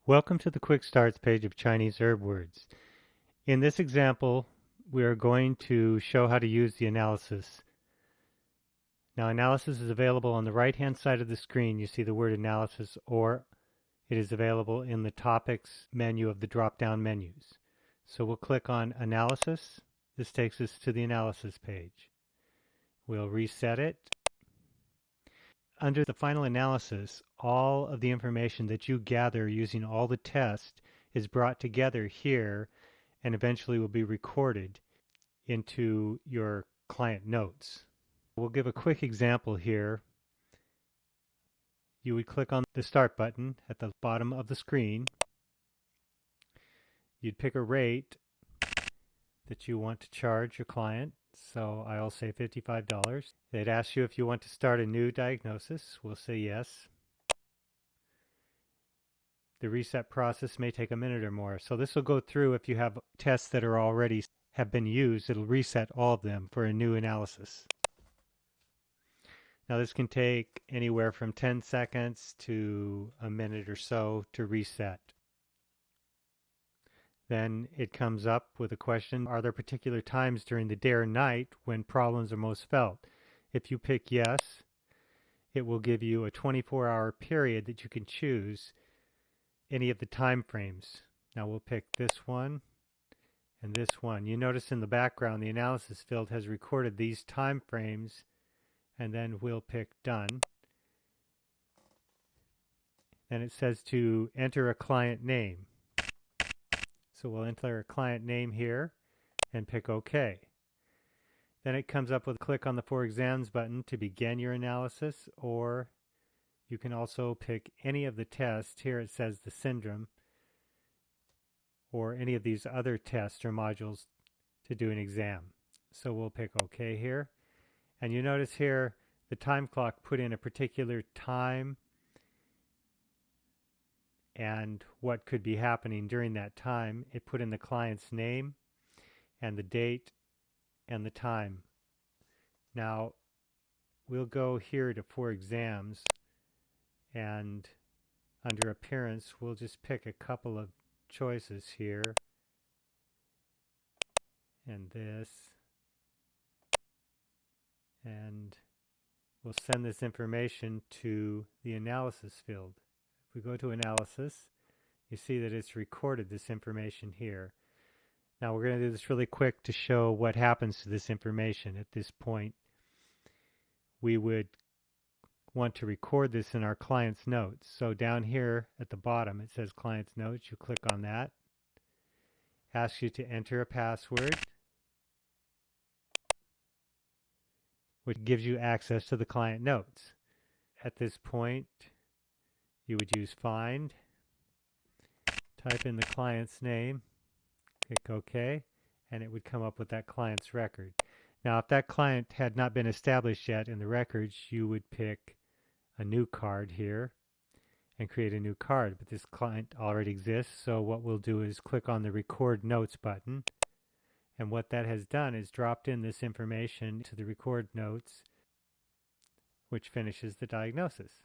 Welcome to the Quick Starts page of Chinese HerbWords. In this example, we are going to show how to use the analysis. Now, analysis is available on the right-hand side of the screen. You see the word analysis, or it is available in the topics menu of the drop-down menus. So we'll click on Analysis. This takes us to the analysis page. We'll reset it. Under the final analysis, all of the information that you gather using all the tests is brought together here and eventually will be recorded into your client notes. We'll give a quick example here. You would click on the Start button at the bottom of the screen. You'd pick a rate that you want to charge your client. So I'll say $55. They'd ask you if you want to start a new diagnosis. We'll say yes. The reset process may take a minute or more. So this will go through if you have tests that are already have been used. It'll reset all of them for a new analysis. Now this can take anywhere from 10 seconds to a minute or so to reset. Then it comes up with a question, are there particular times during the day or night when problems are most felt? If you pick yes, it will give you a 24-hour period that you can choose any of the time frames. Now we'll pick this one and this one. You notice in the background the analysis field has recorded these time frames, and then we'll pick done. Then it says to enter a client name. So we'll enter a client name here and pick OK. Then it comes up with click on the For Exams button to begin your analysis, or you can also pick any of the tests. Here it says the syndrome, or any of these other tests or modules to do an exam. So we'll pick OK here. And you notice here the time clock put in a particular time and what could be happening during that time. It put in the client's name and the date and the time. Now we'll go here to For Exams, and under Appearance we'll just pick a couple of choices here and this, and we'll send this information to the analysis field. If we go to Analysis, you see that it's recorded this information here. Now we're going to do this really quick to show what happens to this information. At this point, we would want to record this in our client's notes. So down here at the bottom it says Client's Notes. You click on that. Asks you to enter a password, which gives you access to the client notes. At this point, you would use Find, type in the client's name, click OK, and it would come up with that client's record. Now, if that client had not been established yet in the records, you would pick a new card here and create a new card. But this client already exists, so what we'll do is click on the Record Notes button. And what that has done is dropped in this information to the Record Notes, which finishes the diagnosis.